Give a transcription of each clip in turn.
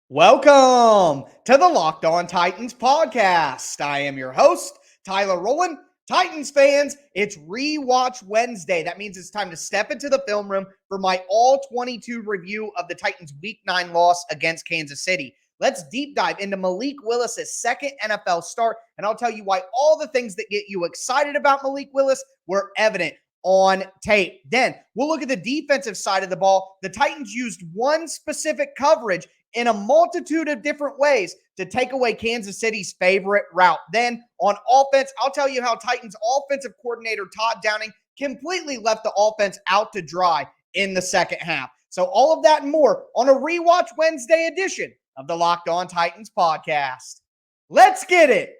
Welcome to the Locked On Titans podcast. I am your host, Tyler Rowland. Titans fans, it's Rewatch Wednesday. That means it's time to step into the film room for my all 22 review of the Titans' Week 9 loss against Kansas City. Let's deep dive into Malik Willis' second NFL start, and I'll tell you why all the things that get you excited about Malik Willis were evident on tape. Then we'll look at the defensive side of the ball. The Titans used one specific coverage in a multitude of different ways to take away Kansas City's favorite route. Then on offense, I'll tell you how Titans offensive coordinator Todd Downing completely left the offense out to dry in the second half. So all of that and more on a Rewatch Wednesday edition of the Locked On Titans podcast. Let's get it.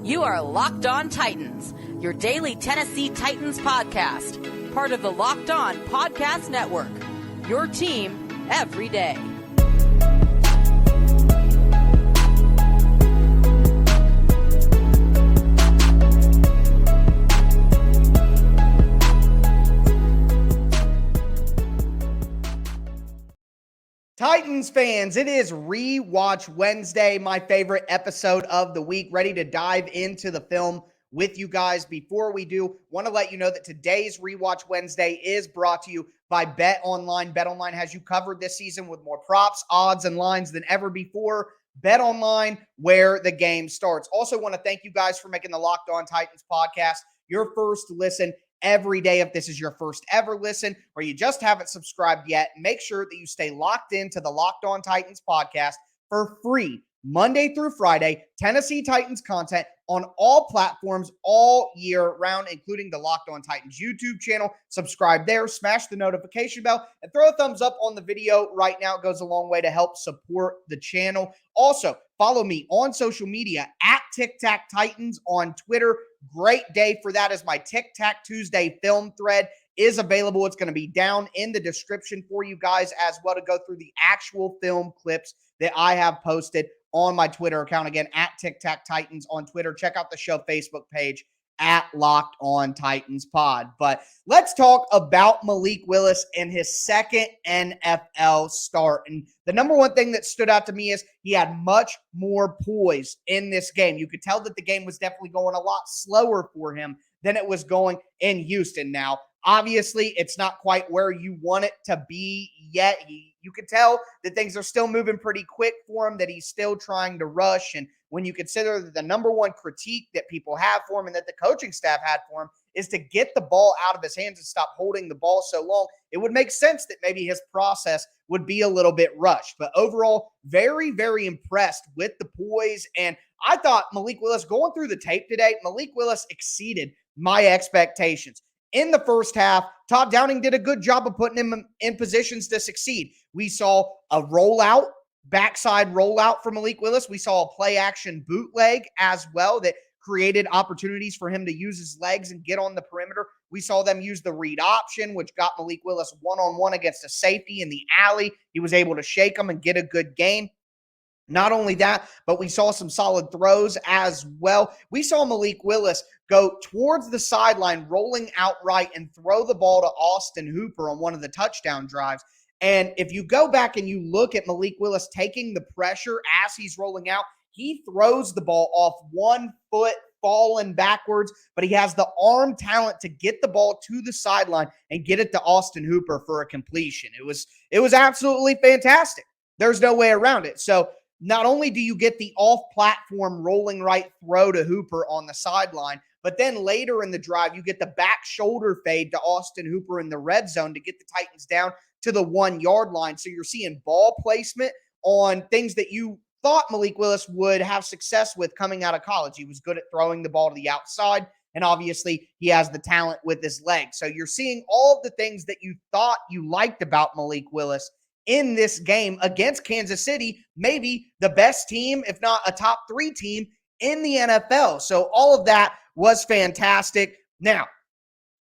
You are Locked On Titans, your daily Tennessee Titans podcast, part of the Locked On Podcast Network, your team every day. Titans fans, it is Rewatch Wednesday, my favorite episode of the week. Ready to dive into the film with you guys. Before we do, want to let you know that today's Rewatch Wednesday is brought to you by Bet Online. Bet Online has you covered this season with more props, odds, and lines than ever before. Bet Online, where the game starts. Also want to thank you guys for making the Locked On Titans podcast your first listen every day. If this is your first ever listen or you just haven't subscribed yet, make sure that you stay locked into the Locked On Titans podcast for free Monday through Friday Tennessee Titans content on all platforms all year round, including the Locked On Titans YouTube channel. Subscribe there, smash the notification bell, and throw a thumbs up on the video right now. It goes a long way to help support the channel. Also, follow me on social media at Tic Tac Titans on Twitter. Great day for that, as my Tic Tac Tuesday film thread is available. It's going to be down in the description for you guys as well, to go through the actual film clips that I have posted on my Twitter account. Again, at Tic Tac Titans on Twitter. Check out the show Facebook page at Locked On Titans Pod. But let's talk about Malik Willis and his second NFL start. And the number one thing that stood out to me is he had much more poise in this game. You could tell that the game was definitely going a lot slower for him than it was going in Houston. Now, obviously, it's not quite where you want it to be yet. You could tell that things are still moving pretty quick for him, that he's still trying to rush. And when you consider that the number one critique that people have for him and that the coaching staff had for him is to get the ball out of his hands and stop holding the ball so long, it would make sense that maybe his process would be a little bit rushed. But overall, very, very impressed with the poise. And I thought Malik Willis, going through the tape today, Malik Willis exceeded my expectations. In the first half, Todd Downing did a good job of putting him in positions to succeed. We saw a rollout, backside rollout for Malik Willis. We saw a play action bootleg as well that created opportunities for him to use his legs and get on the perimeter. We saw them use the read option, which got Malik Willis one-on-one against a safety in the alley. He was able to shake him and get a good gain. Not only that, but we saw some solid throws as well. We saw Malik Willis go towards the sideline, rolling outright, and throw the ball to Austin Hooper on one of the touchdown drives. And if you go back and you look at Malik Willis taking the pressure as he's rolling out, he throws the ball off 1 foot, falling backwards, but he has the arm talent to get the ball to the sideline and get it to Austin Hooper for a completion. It was absolutely fantastic. There's no way around it. So not only do you get the off-platform rolling right throw to Hooper on the sideline, but then later in the drive, you get the back shoulder fade to Austin Hooper in the red zone to get the Titans down to the 1 yard line. So you're seeing ball placement on things that you thought Malik Willis would have success with coming out of college. He was good at throwing the ball to the outside, and obviously he has the talent with his legs. So you're seeing all of the things that you thought you liked about Malik Willis in this game against Kansas City, maybe the best team, if not a top 3 team in the NFL. So all of that was fantastic. Now,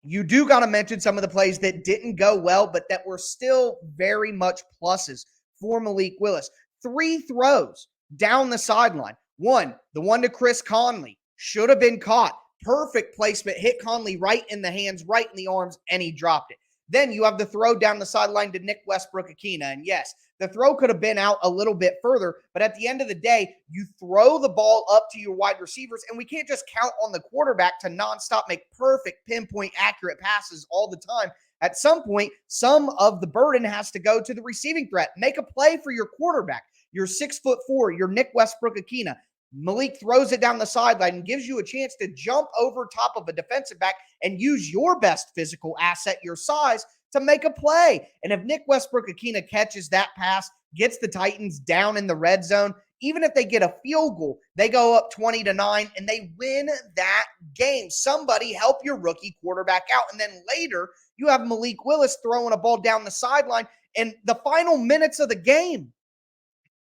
you do got to mention some of the plays that didn't go well, but that were still very much pluses for Malik Willis. 3 throws down the sideline. The one to Chris Conley should have been caught. Perfect placement, hit Conley right in the hands, right in the arms, and he dropped it. Then you have the throw down the sideline to Nick Westbrook-Ikhine. And yes, the throw could have been out a little bit further, but at the end of the day, you throw the ball up to your wide receivers, and we can't just count on the quarterback to nonstop make perfect, pinpoint, accurate passes all the time. At some point, some of the burden has to go to the receiving threat. Make a play for your quarterback. You're 6'4", you're Nick Westbrook-Ikhine. Malik throws it down the sideline and gives you a chance to jump over top of a defensive back and use your best physical asset, your size, to make a play. And if Nick Westbrook-Ikhine catches that pass, gets the Titans down in the red zone, even if they get a field goal, they go up 20-9 and they win that game. Somebody help your rookie quarterback out. And then later, you have Malik Willis throwing a ball down the sideline in the final minutes of the game.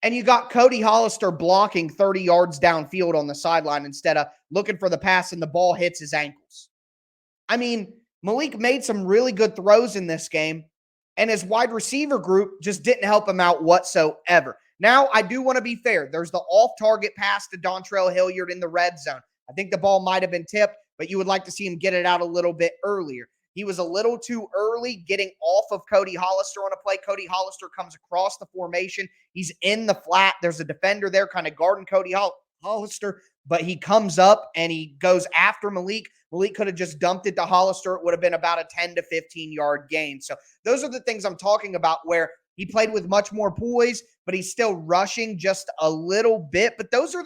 And you got Cody Hollister blocking 30 yards downfield on the sideline instead of looking for the pass, and the ball hits his ankles. I mean, Malik made some really good throws in this game, and his wide receiver group just didn't help him out whatsoever. Now, I do want to be fair. There's the off-target pass to Dontrell Hilliard in the red zone. I think the ball might have been tipped, but you would like to see him get it out a little bit earlier. He was a little too early getting off of Cody Hollister on a play. Cody Hollister comes across the formation. He's in the flat. There's a defender there kind of guarding Cody Hollister, but he comes up and he goes after Malik. Malik could have just dumped it to Hollister. It would have been about a 10 to 15-yard gain. So those are the things I'm talking about, where he played with much more poise, but he's still rushing just a little bit. But those are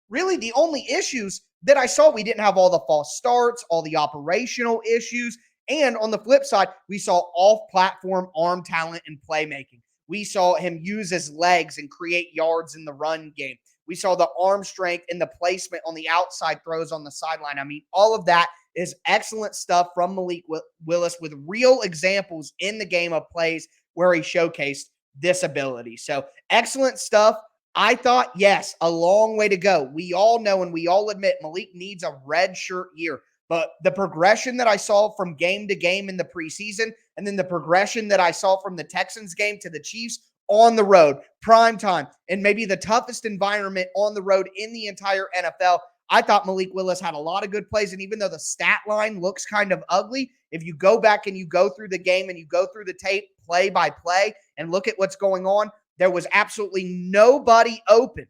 really the only issues that I saw. We didn't have all the false starts, all the operational issues. And on the flip side, we saw off-platform arm talent and playmaking. We saw him use his legs and create yards in the run game. We saw the arm strength and the placement on the outside throws on the sideline. I mean, all of that is excellent stuff from Malik Willis, with real examples in the game of plays where he showcased this ability. So excellent stuff. I thought, yes, a long way to go. We all know and we all admit Malik needs a red shirt year. But the progression that I saw from game to game in the preseason, and then the progression that I saw from the Texans game to the Chiefs on the road, prime time, and maybe the toughest environment on the road in the entire NFL, I thought Malik Willis had a lot of good plays. And even though the stat line looks kind of ugly, if you go back and you go through the game and you go through the tape play by play and look at what's going on, there was absolutely nobody open.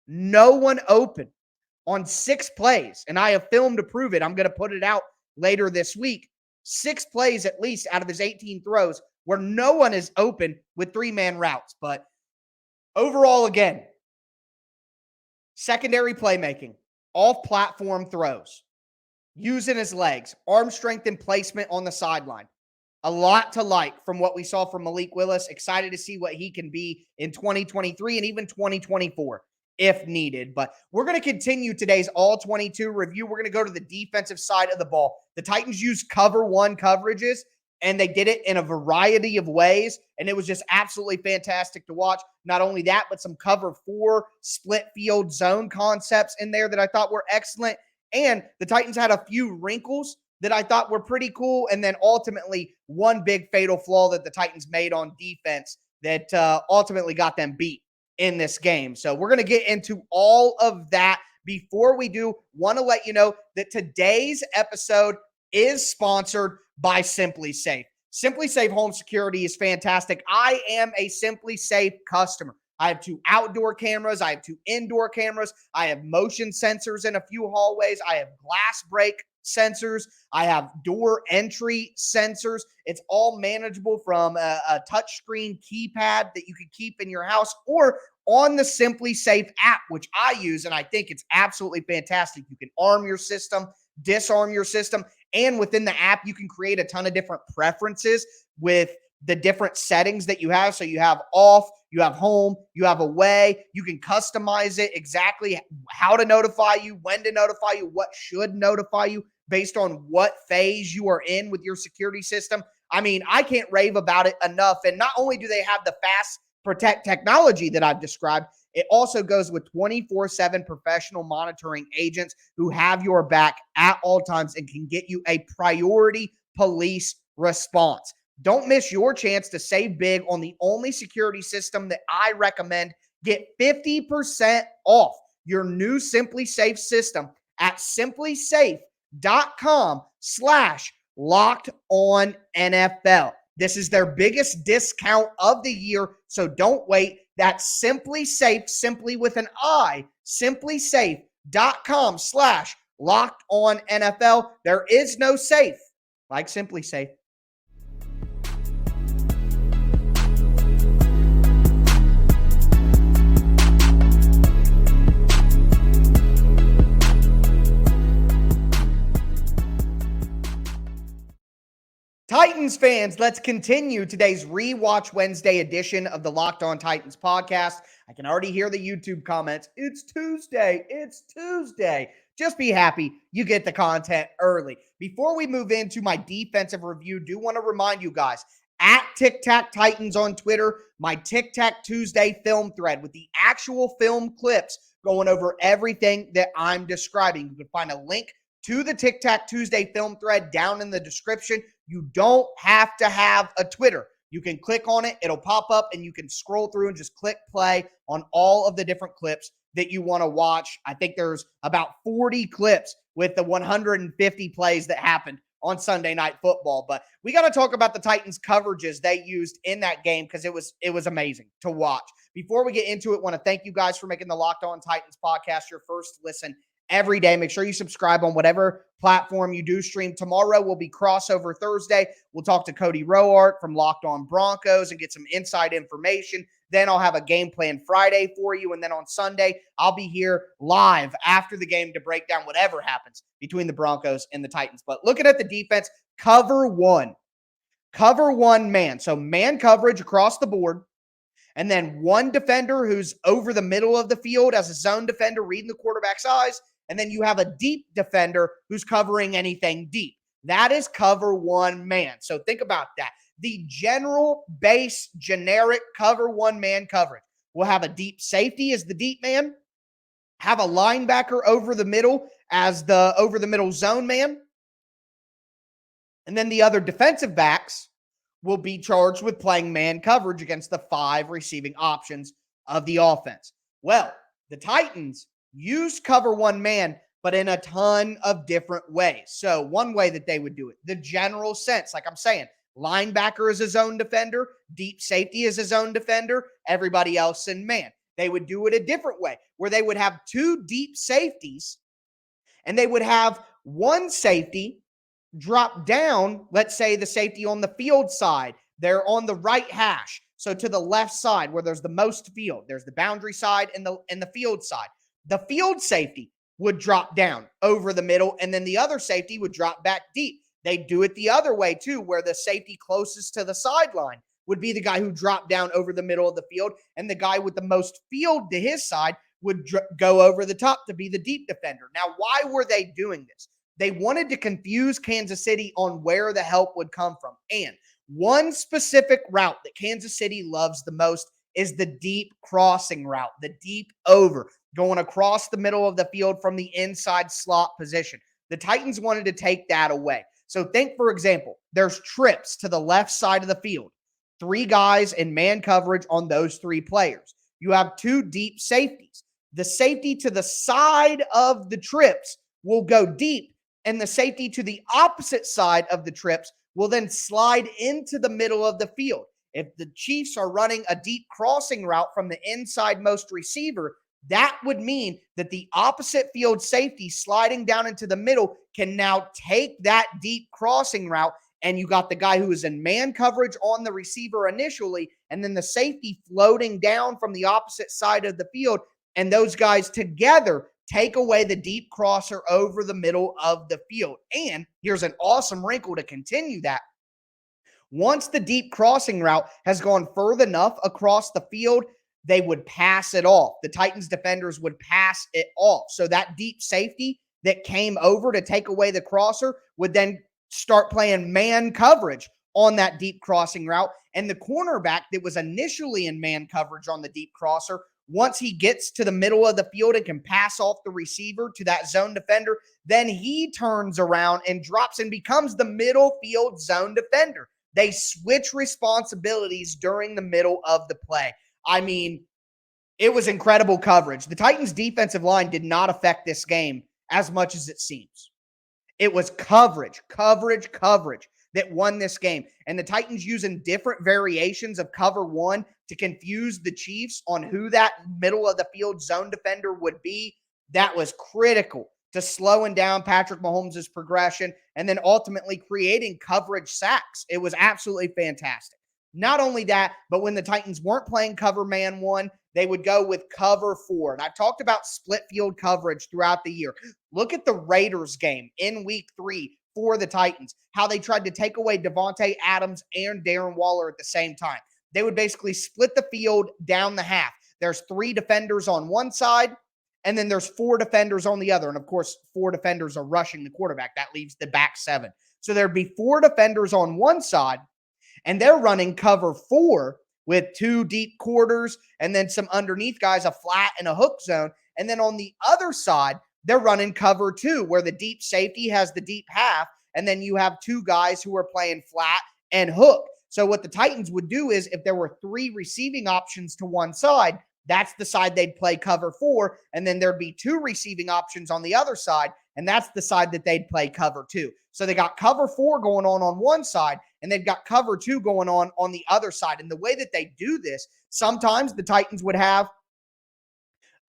No one open on 6 plays, and I have film to prove it. I'm going to put it out later this week. 6 plays at least out of his 18 throws where no one is open with 3-man routes. But overall, again, secondary playmaking, off-platform throws, using his legs, arm strength and placement on the sideline. A lot to like from what we saw from Malik Willis. Excited to see what he can be in 2023 and even 2024. If needed. But we're going to continue today's all-22 review. We're going to go to the defensive side of the ball. The Titans used cover 1 coverages, and they did it in a variety of ways, and it was just absolutely fantastic to watch. Not only that, but some cover 4 split field zone concepts in there that I thought were excellent. And the Titans had a few wrinkles that I thought were pretty cool, and then ultimately one big fatal flaw that the Titans made on defense that ultimately got them beat in this game. So we're going to get into all of that. Before we do, want to let you know that today's episode is sponsored by Simply Safe. Simply Safe Home Security is fantastic. I am a Simply Safe customer. I have 2 outdoor cameras. I have 2 indoor cameras. I have motion sensors in a few hallways. I have glass break sensors. I have door entry sensors. It's all manageable from a touchscreen keypad that you can keep in your house or on the Simply Safe app, which I use, and I think it's absolutely fantastic. You can arm your system, disarm your system, and within the app, you can create a ton of different preferences with the different settings that you have. So you have off, you have home, you have away. You can customize it exactly how to notify you, when to notify you, what should notify you based on what phase you are in with your security system. I mean, I can't rave about it enough. And not only do they have the fast protect technology that I've described, it also goes with 24/7 professional monitoring agents who have your back at all times and can get you a priority police response. Don't miss your chance to save big on the only security system that I recommend. Get 50% off your new Simply Safe system at simplysafe.com/RotoViz. Locked On NFL. This is their biggest discount of the year, so don't wait. That's Simply Safe, simply with an I, simplysafe.com/locked on NFL. There is no safe like Simply Safe. Titans fans, let's continue today's Rewatch Wednesday edition of the Locked On Titans podcast. I can already hear the YouTube comments. It's Tuesday. It's Tuesday. Just be happy you get the content early. Before we move into my defensive review, do want to remind you guys, at Tic Tac Titans on Twitter, my Tic Tac Tuesday film thread with the actual film clips going over everything that I'm describing. You can find a link to the Tic Tac Tuesday film thread down in the description. You don't have to have a Twitter. You can click on it, it'll pop up, and you can scroll through and just click play on all of the different clips that you want to watch. I think there's about 40 clips with the 150 plays that happened on Sunday Night Football. But we got to talk about the Titans' coverages they used in that game because it was amazing to watch. Before we get into it, I want to thank you guys for making the Locked On Titans podcast your first listen every day. Make sure you subscribe on whatever platform you do stream. Tomorrow will be Crossover Thursday. We'll talk to Cody Roark from Locked On Broncos and get some inside information. Then I'll have a game plan Friday for you. And then on Sunday, I'll be here live after the game to break down whatever happens between the Broncos and the Titans. But looking at the defense, cover one man. So man coverage across the board. And then one defender who's over the middle of the field as a zone defender, reading the quarterback's eyes. And then you have a deep defender who's covering anything deep. That is cover one man. So think about that. The general base generic cover one man coverage will have a deep safety as the deep man, have a linebacker over the middle as the over the middle zone man. And then the other defensive backs will be charged with playing man coverage against the 5 receiving options of the offense. Well, the Titans used cover one man, but in a ton of different ways. So one way that they would do it, the general sense, like I'm saying, linebacker is a zone defender, deep safety is a zone defender, everybody else in man. They would do it a different way where they would have 2 deep safeties and they would have one safety drop down. Let's say the safety on the field side, they're on the right hash. So to the left side where there's the most field, there's the boundary side and the field side. The field safety would drop down over the middle, and then the other safety would drop back deep. They do it the other way, too, where the safety closest to the sideline would be the guy who dropped down over the middle of the field, and the guy with the most field to his side would go over the top to be the deep defender. Now, why were they doing this? They wanted to confuse Kansas City on where the help would come from. And one specific route that Kansas City loves the most is the deep crossing route, the deep over, going across the middle of the field from the inside slot position. The Titans wanted to take that away. So think, for example, there's trips to the left side of the field, 3 guys in man coverage on those 3 players. You have 2 deep safeties. The safety to the side of the trips will go deep, and the safety to the opposite side of the trips will then slide into the middle of the field. If the Chiefs are running a deep crossing route from the inside most receiver, that would mean that the opposite field safety sliding down into the middle can now take that deep crossing route, and you got the guy who is in man coverage on the receiver initially, and then the safety floating down from the opposite side of the field, and those guys together take away the deep crosser over the middle of the field. And here's an awesome wrinkle to continue that. Once the deep crossing route has gone further enough across the field, they would pass it off. The Titans defenders would pass it off. So that deep safety that came over to take away the crosser would then start playing man coverage on that deep crossing route. And the cornerback that was initially in man coverage on the deep crosser, once he gets to the middle of the field and can pass off the receiver to that zone defender, then he turns around and drops and becomes the middle field zone defender. They switch responsibilities during the middle of the play. I mean, it was incredible coverage. The Titans' defensive line did not affect this game as much as it seems. It was coverage that won this game. And the Titans using different variations of cover one to confuse the Chiefs on who that middle of the field zone defender would be. That was critical to slowing down Patrick Mahomes' progression and then ultimately creating coverage sacks. It was absolutely fantastic. Not only that, but when the Titans weren't playing cover man one, they would go with cover four. And I've talked about split field coverage throughout the year. Look at the Raiders game in week 3 for the Titans, how they tried to take away Devontae Adams and Darren Waller at the same time. They would basically split the field down the half. There's 3 defenders on one side, and then there's 4 defenders on the other. And of course, 4 defenders are rushing the quarterback. That leaves the back 7. So there'd be 4 defenders on one side, and they're running cover 4 with 2 deep quarters and then some underneath guys, a flat and a hook zone. And then on the other side, they're running cover 2 where the deep safety has the deep half. And then you have 2 guys who are playing flat and hook. So what the Titans would do is if there were 3 receiving options to one side, that's the side they'd play cover 4. And then there'd be 2 receiving options on the other side. And that's the side that they'd play cover 2. So they got cover 4 going on one side, and they've got cover 2 going on the other side. And the way that they do this, sometimes the Titans would have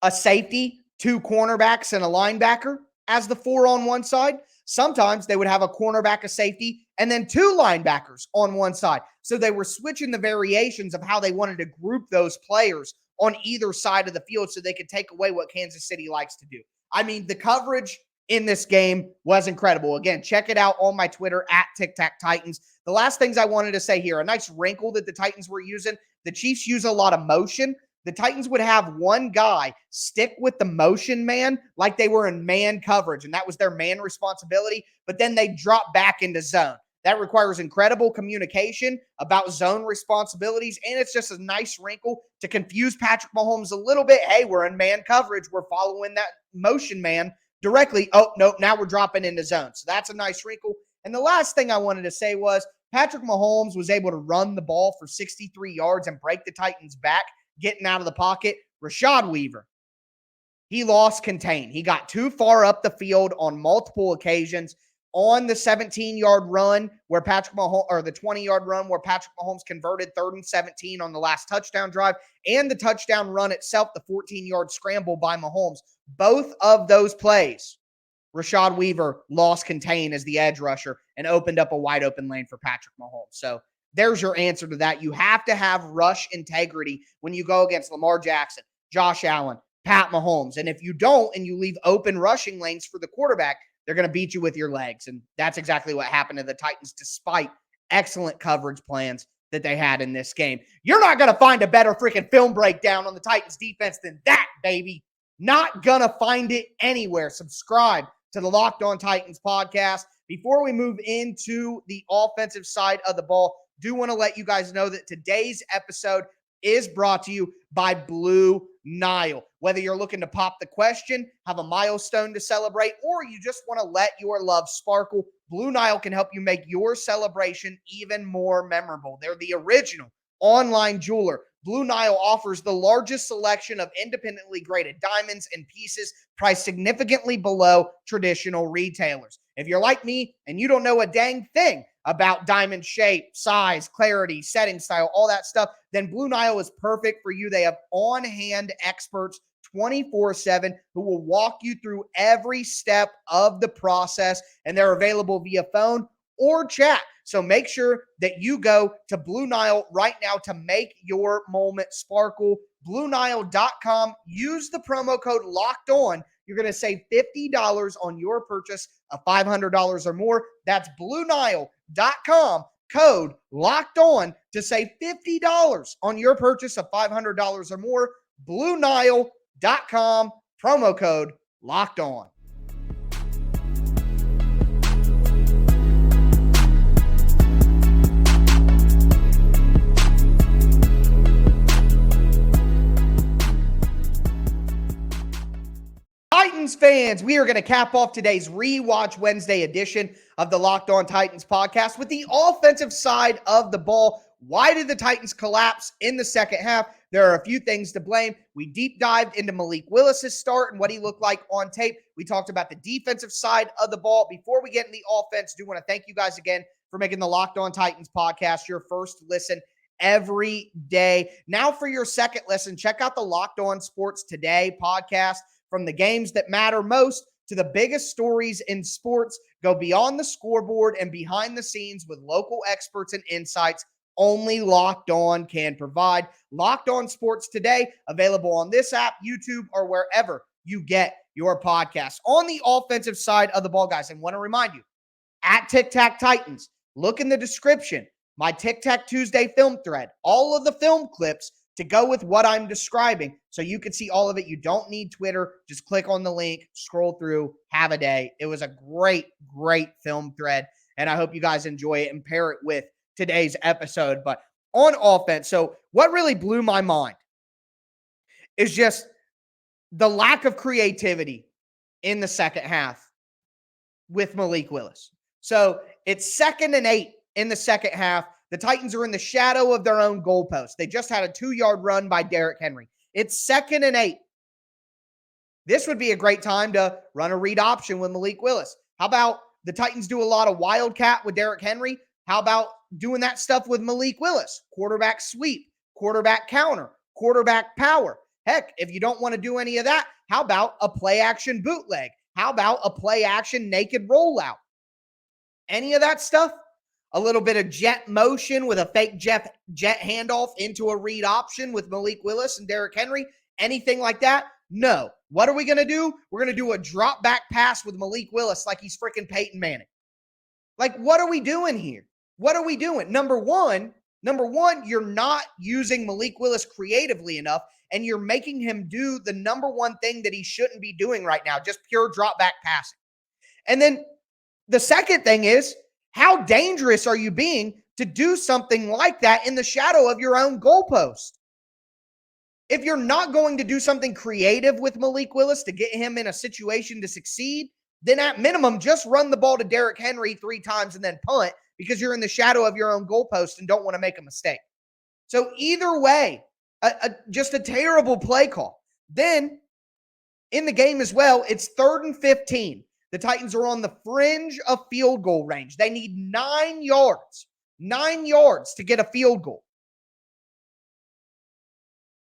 a safety, 2 cornerbacks, and a linebacker as the 4 on one side. Sometimes they would have a cornerback, a safety, and then 2 linebackers on one side. So they were switching the variations of how they wanted to group those players on either side of the field so they could take away what Kansas City likes to do. I mean, the coverage in this game was incredible. Again, check it out on my Twitter at TicTacTitans. The last things I wanted to say here, a nice wrinkle that the Titans were using. The Chiefs use a lot of motion. The Titans would have one guy stick with the motion man like they were in man coverage, and that was their man responsibility, but then they drop back into zone. That requires incredible communication about zone responsibilities, and it's just a nice wrinkle to confuse Patrick Mahomes a little bit. Hey, we're in man coverage. We're following that motion man directly. Oh, nope, now we're dropping into zone. So that's a nice wrinkle. And the last thing I wanted to say was Patrick Mahomes was able to run the ball for 63 yards and break the Titans back, getting out of the pocket. Rashad Weaver, he lost contain. He got too far up the field on multiple occasions. On the 17-yard run where Patrick Mahomes, or the 20-yard run where Patrick Mahomes converted 3rd and 17 on the last touchdown drive, and the touchdown run itself, the 14-yard scramble by Mahomes. Both of those plays, Rashad Weaver lost contain as the edge rusher and opened up a wide open lane for Patrick Mahomes. So there's your answer to that. You have to have rush integrity when you go against Lamar Jackson, Josh Allen, Pat Mahomes. And if you don't and you leave open rushing lanes for the quarterback, they're going to beat you with your legs. And that's exactly what happened to the Titans despite excellent coverage plans that they had in this game. You're not going to find a better freaking film breakdown on the Titans defense than that, baby. Not going to find it anywhere. Subscribe to the Locked On Titans podcast. Before we move into the offensive side of the ball, do want to let you guys know that today's episode is brought to you by Blue Nile. Whether you're looking to pop the question, have a milestone to celebrate, or you just want to let your love sparkle, Blue Nile can help you make your celebration even more memorable. They're the original online jeweler. Blue Nile offers the largest selection of independently graded diamonds and pieces priced significantly below traditional retailers. If you're like me and you don't know a dang thing about diamond shape, size, clarity, setting style, all that stuff, then Blue Nile is perfect for you. They have on-hand experts 24/7 who will walk you through every step of the process, and they're available via phone or chat. So make sure that you go to Blue Nile right now to make your moment sparkle. BlueNile.com. Use the promo code Locked On. You're going to save $50 on your purchase of $500 or more. That's BlueNile.com. Code Locked On to save $50 on your purchase of $500 or more. BlueNile.com. Promo code Locked On. Titans fans, we are going to cap off today's Rewatch Wednesday edition of the Locked On Titans podcast with the offensive side of the ball. Why did the Titans collapse in the second half? There are a few things to blame. We deep dived into Malik Willis's start and what he looked like on tape. We talked about the defensive side of the ball. Before we get in the offense, I do want to thank you guys again for making the Locked On Titans podcast your first listen every day. Now for your second listen, check out the Locked On Sports Today podcast. From the games that matter most to the biggest stories in sports, go beyond the scoreboard and behind the scenes with local experts and insights only Locked On can provide. Locked On Sports Today, available on this app, YouTube, or wherever you get your podcasts. On the offensive side of the ball, guys, I want to remind you, at Tic Tac Titans, look in the description, my Tic Tac Tuesday film thread, all of the film clips to go with what I'm describing so you can see all of it. You don't need Twitter. Just click on the link, scroll through, have a day. It was a great, great film thread, and I hope you guys enjoy it and pair it with today's episode. But on offense, so what really blew my mind is just the lack of creativity in the second half with Malik Willis. So it's 2nd and 8 in the second half. The Titans are in the shadow of their own goalpost. They just had a 2-yard run by Derrick Henry. It's 2nd and 8. This would be a great time to run a read option with Malik Willis. How about the Titans do a lot of wildcat with Derrick Henry? How about doing that stuff with Malik Willis? Quarterback sweep, quarterback counter, quarterback power. Heck, if you don't want to do any of that, how about a play action bootleg? How about a play action naked rollout? Any of that stuff? A little bit of jet motion with a fake jet handoff into a read option with Malik Willis and Derrick Henry? Anything like that? No. What are we going to do? We're going to do a drop back pass with Malik Willis like he's freaking Peyton Manning. Like, what are we doing here? What are we doing? Number one, you're not using Malik Willis creatively enough, and you're making him do the number one thing that he shouldn't be doing right now, just pure drop back passing. And then the second thing is, how dangerous are you being to do something like that in the shadow of your own goalpost? If you're not going to do something creative with Malik Willis to get him in a situation to succeed, then at minimum, just run the ball to Derrick Henry 3 times and then punt, because you're in the shadow of your own goalpost and don't want to make a mistake. So either way, just a terrible play call. Then in the game as well, it's 3rd and 15. The Titans are on the fringe of field goal range. They need 9 yards to get a field goal.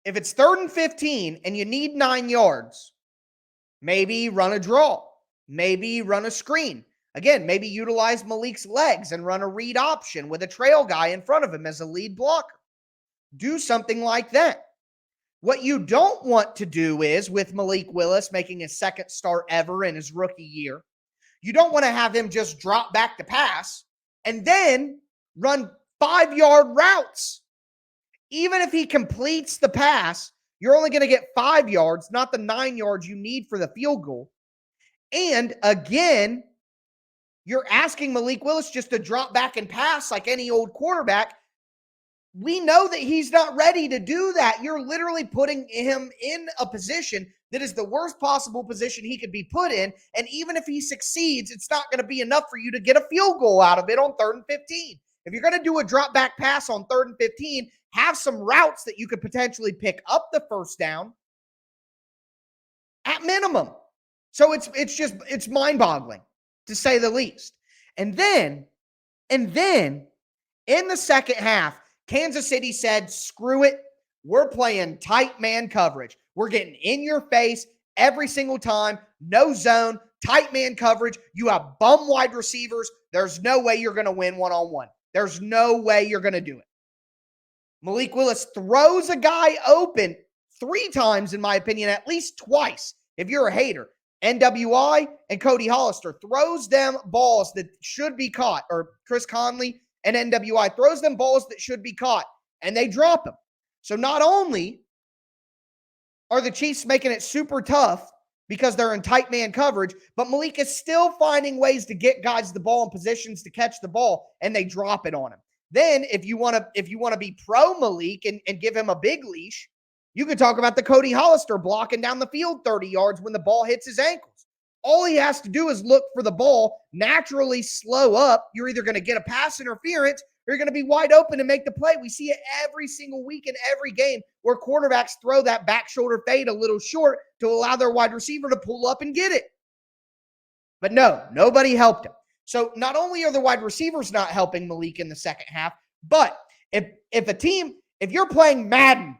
If it's 3rd and 15 and you need 9 yards, maybe run a draw, maybe run a screen. Again, maybe utilize Malik's legs and run a read option with a trail guy in front of him as a lead blocker. Do something like that. What you don't want to do is, with Malik Willis making his 2nd start ever in his rookie year, you don't want to have him just drop back to pass and then run 5-yard routes. Even if he completes the pass, you're only going to get 5 yards, not the 9 yards you need for the field goal. And again, you're asking Malik Willis just to drop back and pass like any old quarterback. We know that he's not ready to do that. You're literally putting him in a position that is the worst possible position he could be put in. And even if he succeeds, it's not going to be enough for you to get a field goal out of it on 3rd and 15. If you're going to do a drop back pass on 3rd and 15, have some routes that you could potentially pick up the first down at minimum. So it's mind-boggling, to say the least. And then in the second half, Kansas City said, screw it. We're playing tight man coverage. We're getting in your face every single time. No zone, tight man coverage. You have bum wide receivers. There's no way you're going to win one-on-one. There's no way you're going to do it. Malik Willis throws a guy open 3 times, in my opinion, at least twice, if you're a hater. NWI and Cody Hollister throws them balls that should be caught, or Chris Conley and NWI throws them balls that should be caught, and they drop them. So not only are the Chiefs making it super tough because they're in tight man coverage, but Malik is still finding ways to get guys the ball in positions to catch the ball, and they drop it on him. Then if you want to be pro Malik and give him a big leash, you could talk about the Cody Hollister blocking down the field 30 yards when the ball hits his ankles. All he has to do is look for the ball, naturally slow up. You're either going to get a pass interference are going to be wide open to make the play. We see it every single week in every game where quarterbacks throw that back shoulder fade a little short to allow their wide receiver to pull up and get it. But no, nobody helped him. So not only are the wide receivers not helping Malik in the second half, but if you're playing Madden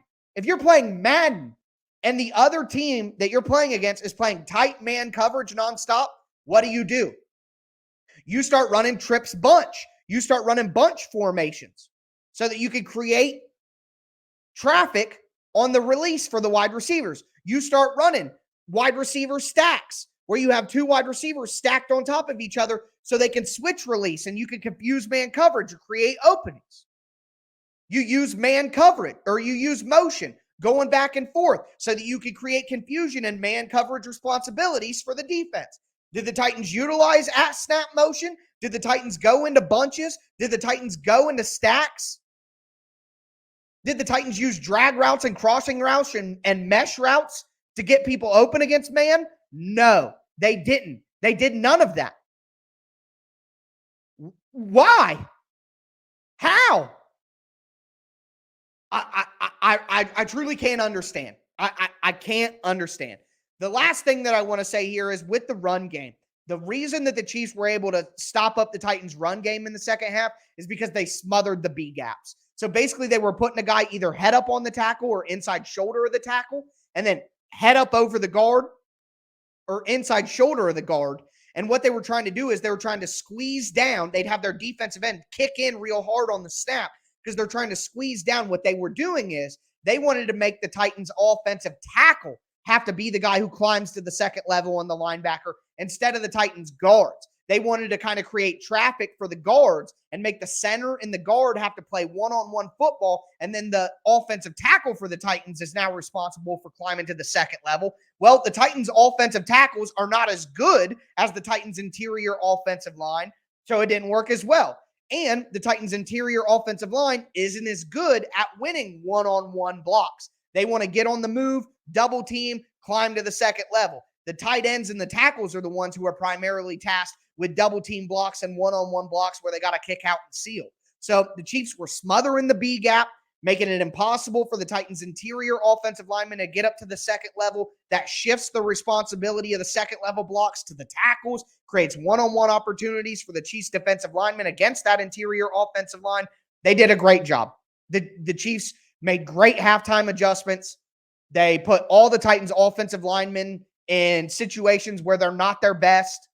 and the other team that you're playing against is playing tight man coverage nonstop, what do? You start running trips bunch. You start running bunch formations so that you can create traffic on the release for the wide receivers. You start running wide receiver stacks where you have two wide receivers stacked on top of each other so they can switch release and you can confuse man coverage or create openings. You use man coverage or you use motion going back and forth so that you can create confusion and man coverage responsibilities for the defense. Did the Titans utilize at snap motion? Did the Titans go into bunches? Did the Titans go into stacks? Did the Titans use drag routes and crossing routes and mesh routes to get people open against man? No, they didn't. They did none of that. Why? How? I truly can't understand. I can't understand. The last thing that I want to say here is with the run game, the reason that the Chiefs were able to stop up the Titans' run game in the second half is because they smothered the B gaps. So basically they were putting a guy either head up on the tackle or inside shoulder of the tackle, and then head up over the guard or inside shoulder of the guard. And what they were trying to do is they were trying to squeeze down. They'd have their defensive end kick in real hard on the snap because they're trying to squeeze down. What they were doing is they wanted to make the Titans' offensive tackle have to be the guy who climbs to the second level on the linebacker instead of the Titans' guards. They wanted to kind of create traffic for the guards and make the center and the guard have to play one-on-one football, and then the offensive tackle for the Titans is now responsible for climbing to the second level. Well, the Titans' offensive tackles are not as good as the Titans' interior offensive line, so it didn't work as well. And the Titans' interior offensive line isn't as good at winning one-on-one blocks. They want to get on the move, double team, climb to the second level. The tight ends and the tackles are the ones who are primarily tasked with double team blocks and one-on-one blocks where they got to kick out and seal. So the Chiefs were smothering the B gap, making it impossible for the Titans' interior offensive linemen to get up to the second level. That shifts the responsibility of the second level blocks to the tackles, creates one-on-one opportunities for the Chiefs' defensive linemen against that interior offensive line. They did a great job. The Chiefs made great halftime adjustments. They put all the Titans' offensive linemen in situations where they're not their best.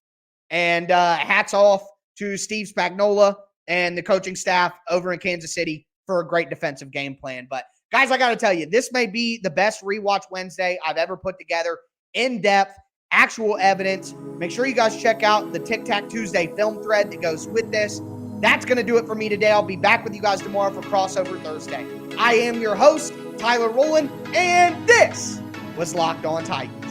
And hats off to Steve Spagnuolo and the coaching staff over in Kansas City for a great defensive game plan. But guys, I got to tell you, this may be the best Rewatch Wednesday I've ever put together. In depth, actual evidence. Make sure you guys check out the Tic Tac Tuesday film thread that goes with this. That's going to do it for me today. I'll be back with you guys tomorrow for Crossover Thursday. I am your host, Tyler Rowland, and this was Locked On Titans.